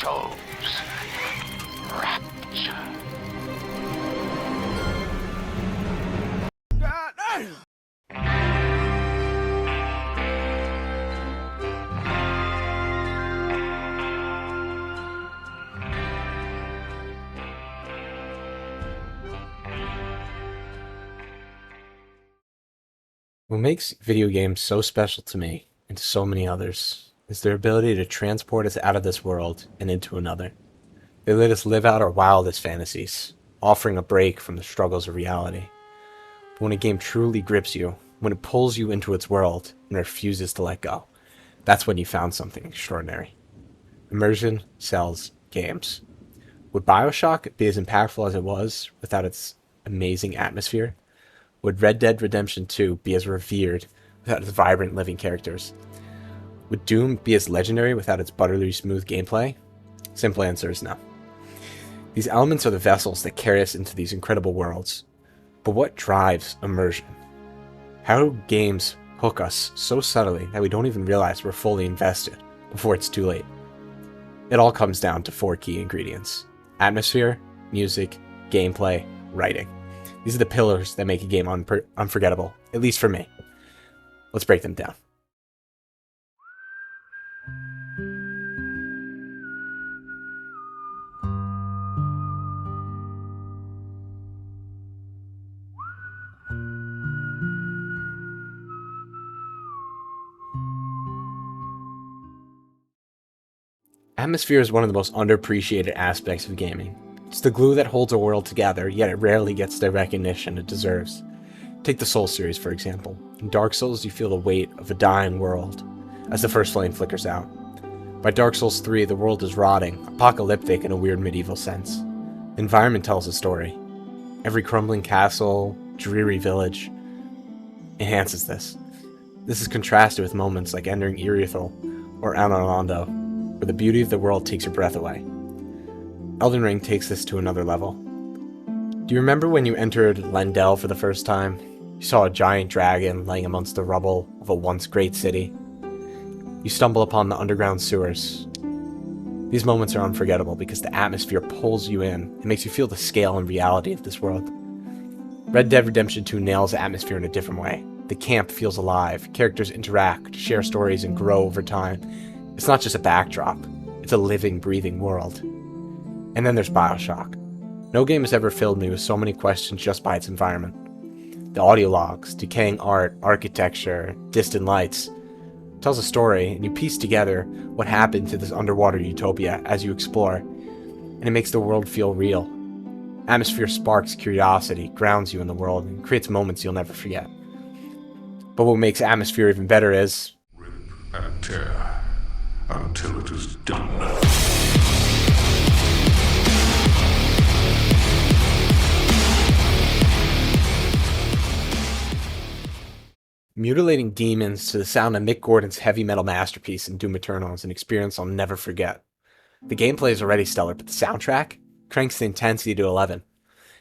chose rapture. God damn! What makes video games so special to me, and to so many others, is their ability to transport us out of this world and into another. They let us live out our wildest fantasies, offering a break from the struggles of reality. But when a game truly grips you, when it pulls you into its world and refuses to let go, that's when you found something extraordinary. Immersion sells games. Would BioShock be as impactful as it was without its amazing atmosphere? Would Red Dead Redemption 2 be as revered without its vibrant living characters? Would Doom be as legendary without its butterly smooth gameplay? Simple answer is no. These elements are the vessels that carry us into these incredible worlds. But what drives immersion? How do games hook us so subtly that we don't even realize we're fully invested before it's too late? It all comes down to 4 key ingredients: atmosphere, music, gameplay, writing. These are the pillars that make a game unforgettable, at least for me. Let's break them down. Atmosphere is one of the most underappreciated aspects of gaming. It's the glue that holds a world together, yet it rarely gets the recognition it deserves. Take the Souls series, for example. In Dark Souls, you feel the weight of a dying world as the first flame flickers out. By Dark Souls 3, the world is rotting, apocalyptic in a weird medieval sense. The environment tells a story. Every crumbling castle, dreary village enhances this. This is contrasted with moments like entering Irithel or Anor, where the beauty of the world takes your breath away. Elden Ring takes this to another level. Do you remember when you entered Lendel for the first time? You saw a giant dragon laying amongst the rubble of a once great city. You stumble upon the underground sewers. These moments are unforgettable because the atmosphere pulls you in and makes you feel the scale and reality of this world. Red Dead Redemption 2 nails the atmosphere in a different way. The camp feels alive, characters interact, share stories, and grow over time. It's not just a backdrop, it's a living, breathing world. And then there's BioShock. No game has ever filled me with so many questions just by its environment. The audio logs, decaying art, architecture, distant lights tells a story, and you piece together what happened to this underwater utopia as you explore, and it makes the world feel real. Atmosphere sparks curiosity, grounds you in the world, and creates moments you'll never forget. But what makes Atmosphere even better is rip and tear until it is done. mutilating demons to the sound of Mick Gordon's heavy metal masterpiece in Doom Eternal is an experience I'll never forget. The gameplay is already stellar, but the soundtrack cranks the intensity to 11.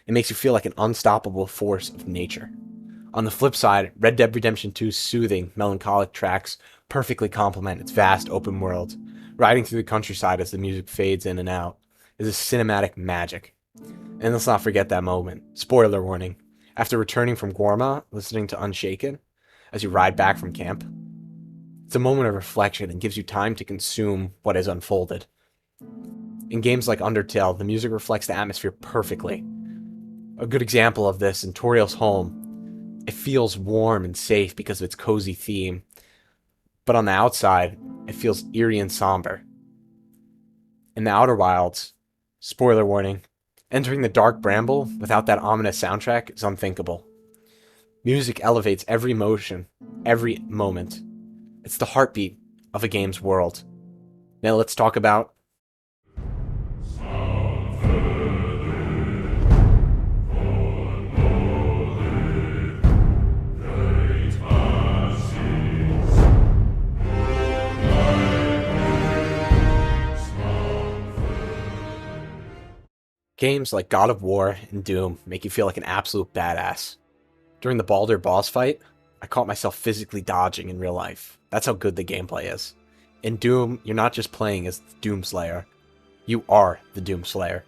It makes you feel like an unstoppable force of nature. On the flip side, Red Dead Redemption 2's soothing, melancholic tracks perfectly complement its vast open world. Riding through the countryside as the music fades in and out is a cinematic magic. And let's not forget that moment. Spoiler warning. After returning from Gorma, listening to Unshaken, as you ride back from camp, it's a moment of reflection and gives you time to consume what has unfolded. In games like Undertale, the music reflects the atmosphere perfectly. A good example of this in Toriel's home, it feels warm and safe because of its cozy theme, but on the outside, it feels eerie and somber. In the Outer Wilds, spoiler warning, entering the dark bramble without that ominous soundtrack is unthinkable. Music elevates every emotion, every moment. It's the heartbeat of a game's world. Now let's talk about games like God of War and Doom make you feel like an absolute badass. During the Baldur boss fight, I caught myself physically dodging in real life. That's how good the gameplay is. In Doom, you're not just playing as Doomslayer. You are the Doomslayer.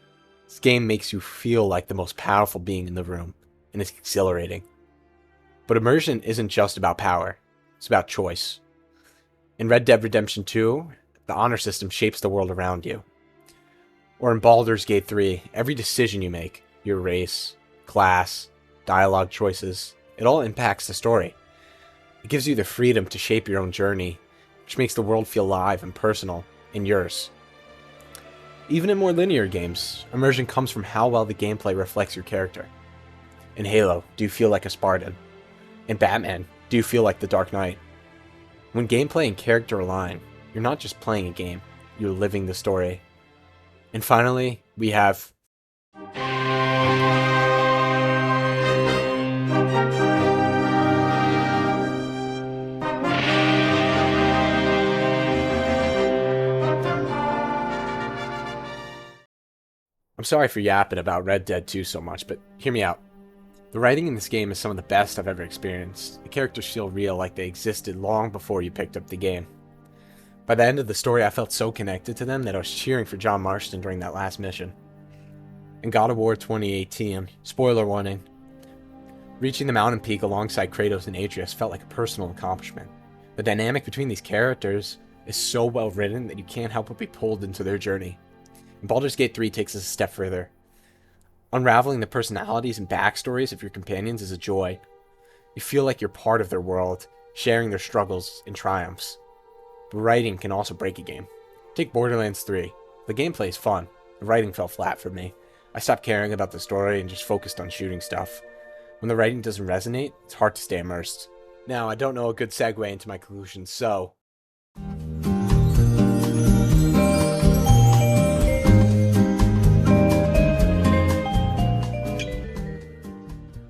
This game makes you feel like the most powerful being in the room, and it's exhilarating. But immersion isn't just about power, it's about choice. In Red Dead Redemption 2, the honor system shapes the world around you. Or in Baldur's Gate 3, every decision you make, your race, class, dialogue choices, it all impacts the story. It gives you the freedom to shape your own journey, which makes the world feel alive and personal, and yours. Even in more linear games, immersion comes from how well the gameplay reflects your character. In Halo, do you feel like a Spartan? In Batman, do you feel like the Dark Knight? When gameplay and character align, you're not just playing a game, you're living the story. And finally, we have... I'm sorry for yapping about Red Dead 2 so much, but hear me out. The writing in this game is some of the best I've ever experienced. The characters feel real, like they existed long before you picked up the game. By the end of the story, I felt so connected to them that I was cheering for John Marston during that last mission. In God of War 2018, spoiler warning, reaching the mountain peak alongside Kratos and Atreus felt like a personal accomplishment. The dynamic between these characters is so well written that you can't help but be pulled into their journey. And Baldur's Gate 3 takes us a step further. Unraveling the personalities and backstories of your companions is a joy. You feel like you're part of their world, sharing their struggles and triumphs. But writing can also break a game. Take Borderlands 3. The gameplay is fun. The writing fell flat for me. I stopped caring about the story and just focused on shooting stuff. When the writing doesn't resonate, it's hard to stay immersed. Now, I don't know a good segue into my conclusion, so...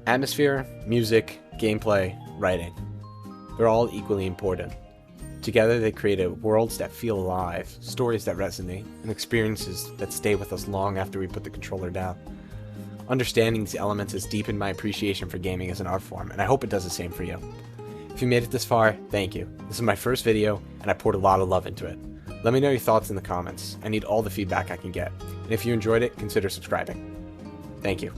Atmosphere, music, gameplay, writing. They're all equally important. Together they create worlds that feel alive, stories that resonate, and experiences that stay with us long after we put the controller down. Understanding these elements has deepened my appreciation for gaming as an art form, and I hope it does the same for you. If you made it this far, thank you. This is my first video, and I poured a lot of love into it. Let me know your thoughts in the comments. I need all the feedback I can get. And if you enjoyed it, consider subscribing. Thank you.